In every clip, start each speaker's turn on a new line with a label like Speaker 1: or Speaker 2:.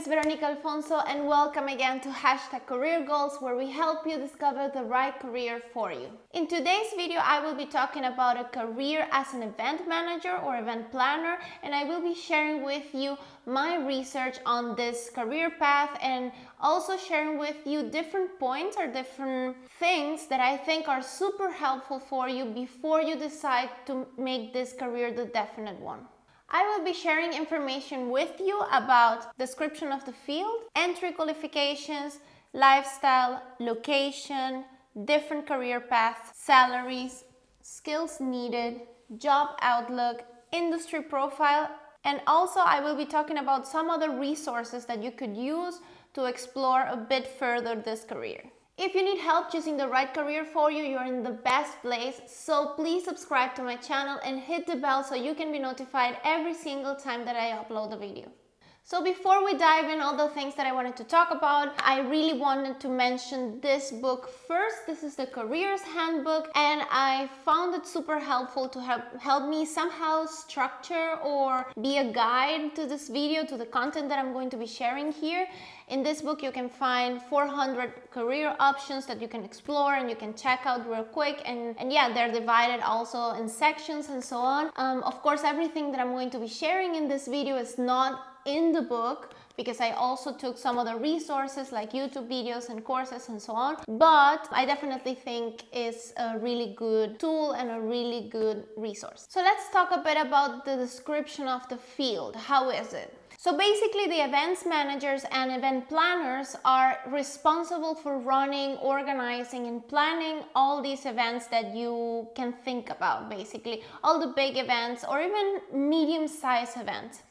Speaker 1: is Veronica Alfonso and welcome again to #Career Goals, where we help you discover the right career for you. In today's video, I will be talking about a career as an event manager or event planner, and I will be sharing with you my research on this career path and also sharing with you different points or different things that I think are super helpful for you before you decide to make this career the definite one. I will be sharing information with you about description of the field, entry qualifications, lifestyle, location, different career paths, salaries, skills needed, job outlook, industry profile, and also I will be talking about some other resources that you could use to explore a bit further this career. If you need help choosing the right career for you, you're in the best place, so please subscribe to my channel and hit the bell so you can be notified every single time that I upload a video. So before we dive in all the things that I wanted to talk about, I really wanted to mention this book first. This is the Careers Handbook, and I found it super helpful to help me somehow structure or be a guide to this video, to the content that I'm going to be sharing here. In this book, you can find 400 career options that you can explore and you can check out real quick. And yeah, they're divided also in sections and so on. Of course, everything that I'm going to be sharing in this video is not in the book, because I also took some other resources like YouTube videos and courses and so on, but I definitely think it's a really good tool and a really good resource. So let's talk a bit about the description of the field. How is it? So basically, the events managers and event planners are responsible for running, organizing, and planning all these events that you can think about, basically all the big events or even medium-sized events.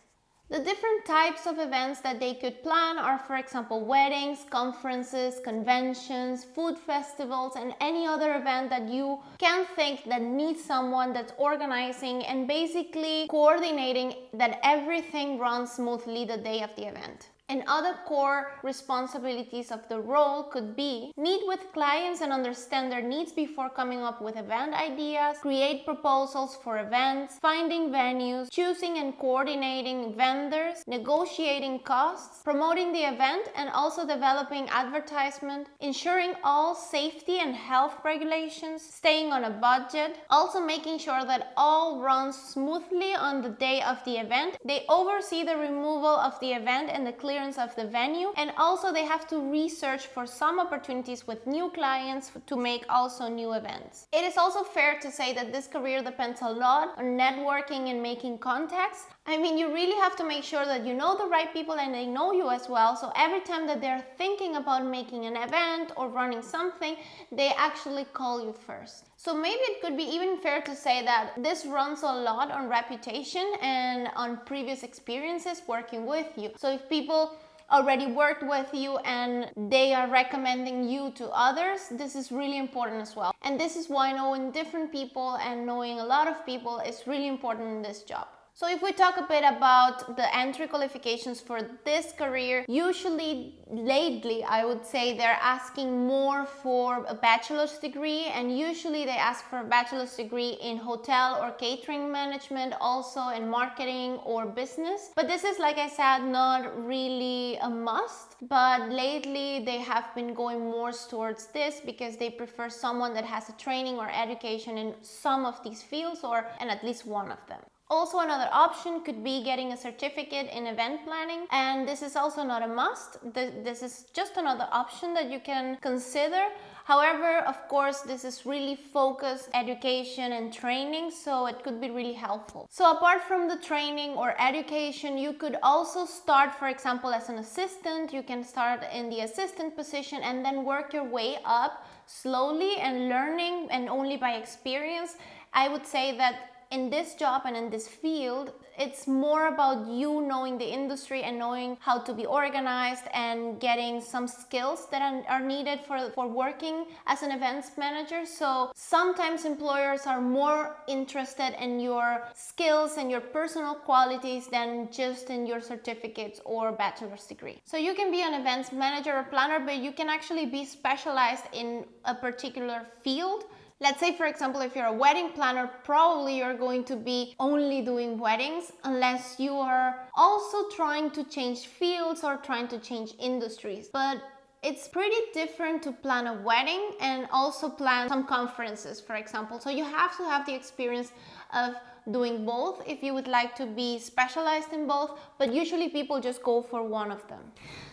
Speaker 1: The different types of events that they could plan are, for example, weddings, conferences, conventions, food festivals, and any other event that you can think that needs someone that's organizing and basically coordinating that everything runs smoothly the day of the event. And other core responsibilities of the role could be meet with clients and understand their needs before coming up with event ideas, create proposals for events, finding venues, choosing and coordinating vendors, negotiating costs, promoting the event, and also developing advertisement, ensuring all safety and health regulations, staying on a budget, also making sure that all runs smoothly on the day of the event. They oversee the removal of the event and the clearance of the venue, and also they have to research for some opportunities with new clients to make also new events. It is also fair to say that this career depends a lot on networking and making contacts. I mean, you really have to make sure that you know the right people and they know you as well, so every time that they're thinking about making an event or running something, they actually call you first. So maybe it could be even fair to say that this runs a lot on reputation and on previous experiences working with you. So if people already worked with you and they are recommending you to others, this is really important as well. And this is why knowing different people and knowing a lot of people is really important in this job. So if we talk a bit about the entry qualifications for this career, usually lately I would say they're asking more for a bachelor's degree, and usually they ask for a bachelor's degree in hotel or catering management, also in marketing or business. But this is, like I said, not really a must, but lately they have been going more towards this because they prefer someone that has a training or education in some of these fields and at least one of them. Also, another option could be getting a certificate in event planning, and this is also not a must. This is just another option that you can consider. However, of course, this is really focused education and training, so it could be really helpful. So apart from the training or education, you could also start, for example, as an assistant. You can start in the assistant position and then work your way up slowly and learning, and only by experience. I would say that in this job and in this field, it's more about you knowing the industry and knowing how to be organized and getting some skills that are needed for working as an events manager. So sometimes employers are more interested in your skills and your personal qualities than just in your certificates or bachelor's degree. So you can be an events manager or planner, but you can actually be specialized in a particular field. Let's say, for example, if you're a wedding planner, probably you're going to be only doing weddings unless you are also trying to change fields or trying to change industries. But it's pretty different to plan a wedding and also plan some conferences, for example. So you have to have the experience of doing both if you would like to be specialized in both, but usually people just go for one of them.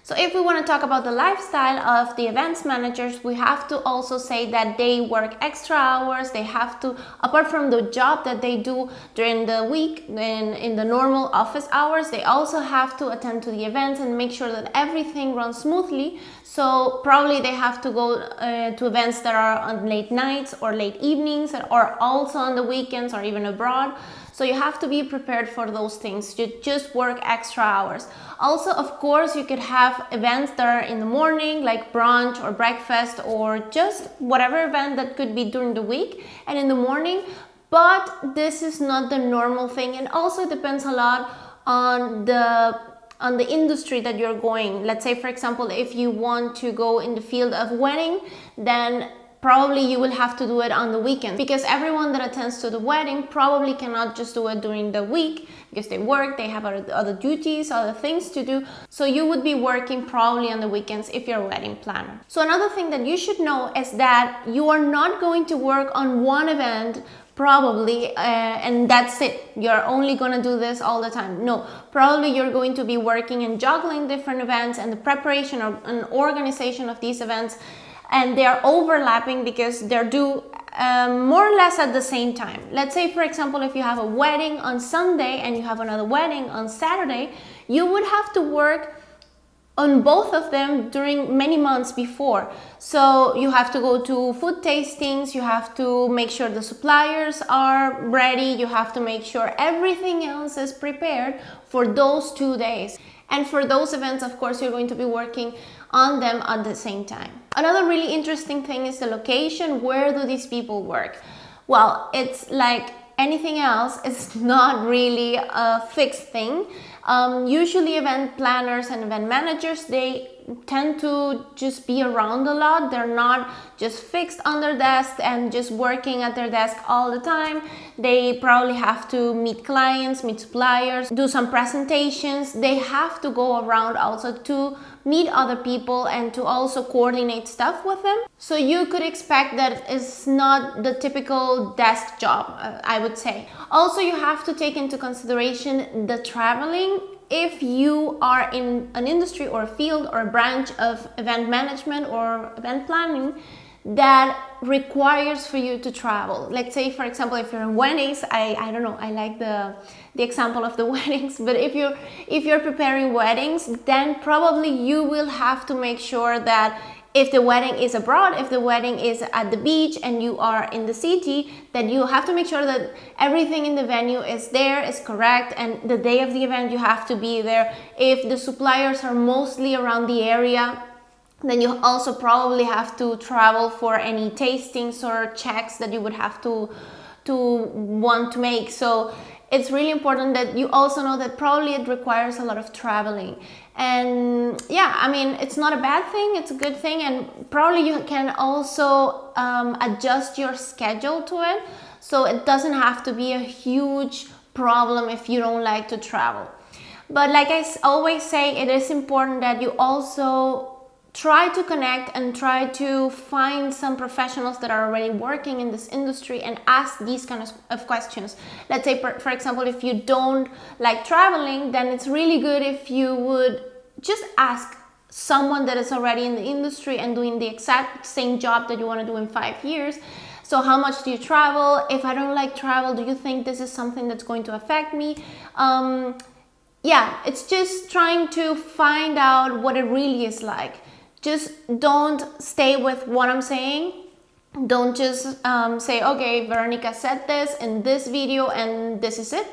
Speaker 1: So if we want to talk about the lifestyle of the events managers, we have to also say that they work extra hours. They have to, apart from the job that they do during the week and in the normal office hours, they also have to attend to the events and make sure that everything runs smoothly. So probably they have to go to events that are on late nights or late evenings, or also on the weekends or even abroad. So you have to be prepared for those things. You just work extra hours. Also, of course, you could have events that are in the morning, like brunch or breakfast, or just whatever event that could be during the week and in the morning. But this is not the normal thing, and also depends a lot on the industry that you're going. Let's say, for example, if you want to go in the field of wedding, then probably you will have to do it on the weekends, because everyone that attends to the wedding probably cannot just do it during the week because they work, they have other duties, other things to do. So you would be working probably on the weekends if you're a wedding planner. So another thing that you should know is that you are not going to work on one event probably and that's it. You're only going to do this all the time. No, probably you're going to be working and juggling different events and the preparation or an organization of these events, and they are overlapping because they're due more or less at the same time. Let's say, for example, if you have a wedding on Sunday and you have another wedding on Saturday, you would have to work on both of them during many months before. So you have to go to food tastings, you have to make sure the suppliers are ready, you have to make sure everything else is prepared for those 2 days. And for those events, of course, you're going to be working on them at the same time. Another really interesting thing is the location. Where do these people work? Well, it's like anything else, it's not really a fixed thing. Usually event planners and event managers, they tend to just be around a lot. They're not just fixed on their desk and just working at their desk all the time. They probably have to meet clients, meet suppliers, do some presentations. They have to go around also to meet other people and to also coordinate stuff with them. So you could expect that it's not the typical desk job, I would say. Also, you have to take into consideration the traveling. If you are in an industry or a field or a branch of event management or event planning that requires for you to travel. Let's say, for example, if you're in weddings, I don't know, I like the example of the weddings, but if you're preparing weddings, then probably you will have to make sure that if the wedding is abroad, if the wedding is at the beach and you are in the city, then you have to make sure that everything in the venue is there, is correct, and the day of the event you have to be there. If the suppliers are mostly around the area, then you also probably have to travel for any tastings or checks that you would have to want to make. So it's really important that you also know that probably it requires a lot of traveling. And yeah, I mean, it's not a bad thing, it's a good thing, and probably you can also adjust your schedule to it, so it doesn't have to be a huge problem if you don't like to travel. But like I always say, it is important that you also try to connect and try to find some professionals that are already working in this industry and ask these kinds of questions. Let's say, for example, if you don't like traveling, then it's really good if you would just ask someone that is already in the industry and doing the exact same job that you want to do in 5 years. So how much do you travel? If I don't like travel, do you think this is something that's going to affect me? Yeah, it's just trying to find out what it really is like. Just don't stay with what I'm saying. Don't just say, okay, Veronica said this in this video and this is it.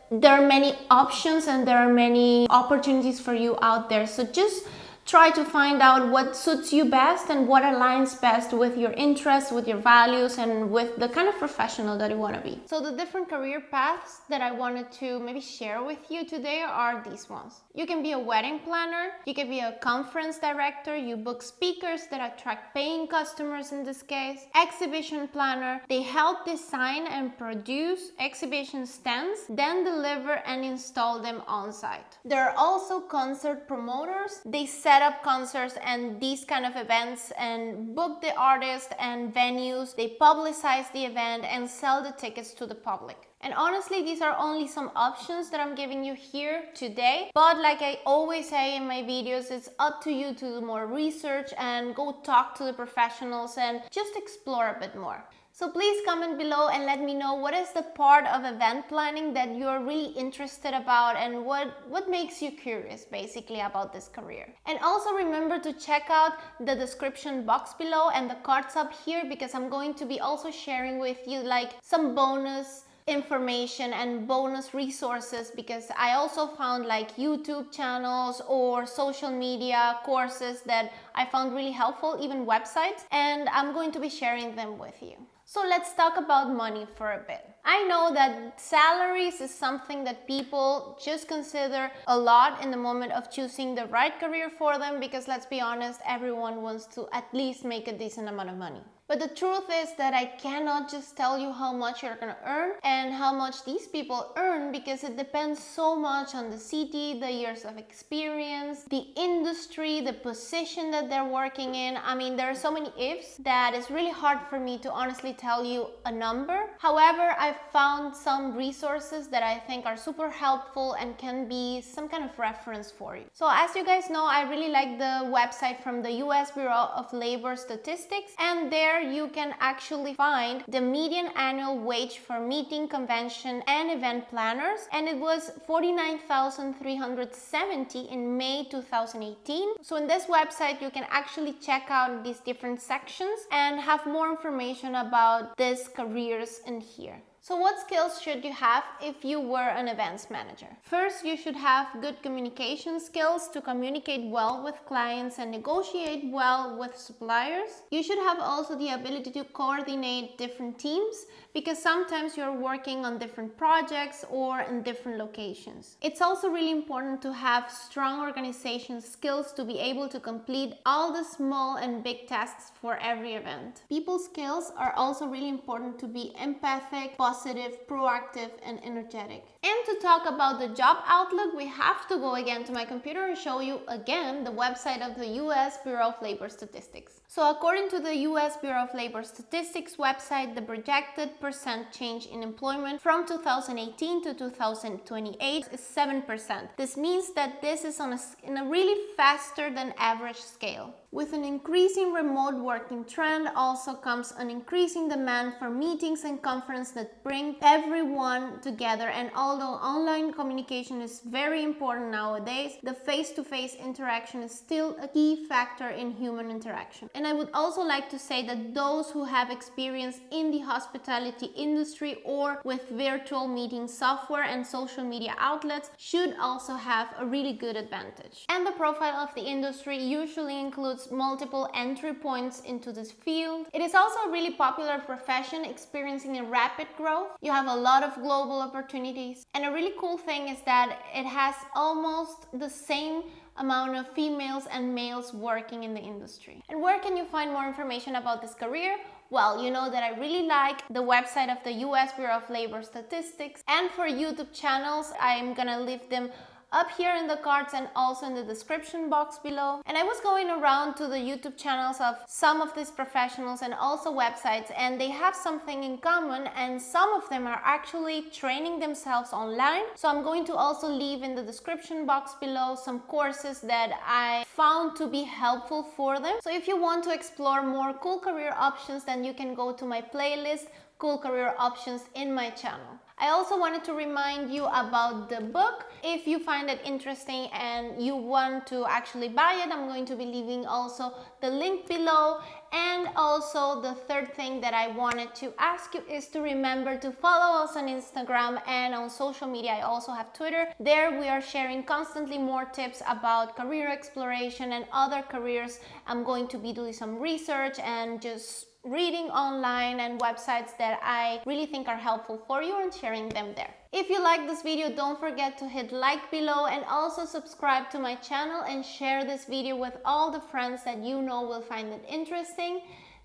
Speaker 1: There are many options and there are many opportunities for you out there. So just try to find out what suits you best and what aligns best with your interests, with your values, and with the kind of professional that you want to be. So the different career paths that I wanted to maybe share with you today are these ones. You can be a wedding planner, you can be a conference director, you book speakers that attract paying customers in this case, exhibition planner, they help design and produce exhibition stands, then deliver and install them on site. There are also concert promoters. They set up concerts and these kind of events and book the artists and venues. They publicize the event and sell the tickets to the public. And honestly, these are only some options that I'm giving you here today. But like I always say in my videos, it's up to you to do more research and go talk to the professionals and just explore a bit more. So please comment below and let me know what is the part of event planning that you're really interested about and what makes you curious basically about this career. And also remember to check out the description box below and the cards up here, because I'm going to be also sharing with you like some bonus information and bonus resources, because I also found like YouTube channels or social media courses that I found really helpful, even websites, and I'm going to be sharing them with you. So let's talk about money for a bit. I know that salaries is something that people just consider a lot in the moment of choosing the right career for them, because let's be honest, everyone wants to at least make a decent amount of money. But the truth is that I cannot just tell you how much you're gonna earn and how much these people earn, because it depends so much on the city, the years of experience, the industry, the position that they're working in. I mean, there are so many ifs that it's really hard for me to honestly tell you a number. However, I found some resources that I think are super helpful and can be some kind of reference for you. So as you guys know, I really like the website from the US Bureau of Labor Statistics, and there you can actually find the median annual wage for meeting, convention, and event planners, and it was $49,370 in May 2018. So in this website you can actually check out these different sections and have more information about these careers in here. So what skills should you have if you were an events manager? First, you should have good communication skills to communicate well with clients and negotiate well with suppliers. You should have also the ability to coordinate different teams, because sometimes you're working on different projects or in different locations. It's also really important to have strong organization skills to be able to complete all the small and big tasks for every event. People skills are also really important to be empathic, positive, proactive, and energetic. And to talk about the job outlook, we have to go again to my computer and show you again the website of the US Bureau of Labor Statistics. So according to the US Bureau of Labor Statistics website, the projected percent change in employment from 2018 to 2028 is 7%. This means that this is in a really faster than average scale. With an increasing remote working trend also comes an increasing demand for meetings and conferences that bring everyone together, and although online communication is very important nowadays, the face-to-face interaction is still a key factor in human interaction. And I would also like to say that those who have experience in the hospitality industry or with virtual meeting software and social media outlets should also have a really good advantage. And the profile of the industry usually includes multiple entry points into this field. It is also a really popular profession experiencing a rapid growth. You have a lot of global opportunities, and a really cool thing is that it has almost the same amount of females and males working in the industry. And where can you find more information about this career? Well, you know that I really like the website of the US Bureau of Labor Statistics, and for YouTube channels, I'm gonna leave them up here in the cards and also in the description box below. And I was going around to the YouTube channels of some of these professionals and also websites, and they have something in common, and some of them are actually training themselves online. So I'm going to also leave in the description box below some courses that I found to be helpful for them. So if you want to explore more cool career options, then you can go to my playlist Cool Career Options in my channel. I also wanted to remind you about the book. If you find it interesting and you want to actually buy it, I'm going to be leaving also the link below. And also the third thing that I wanted to ask you is to remember to follow us on Instagram and on social media. I also have Twitter. There we are sharing constantly more tips about career exploration and other careers. I'm going to be doing some research and just reading online and websites that I really think are helpful for you and sharing them there. If you like this video, don't forget to hit like below and also subscribe to my channel and share this video with all the friends that you know will find it interesting.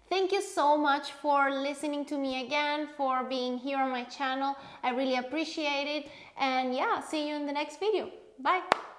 Speaker 1: Thank you so much for listening to me again, for being here on my channel. I really appreciate it. And yeah, see you in the next video. Bye.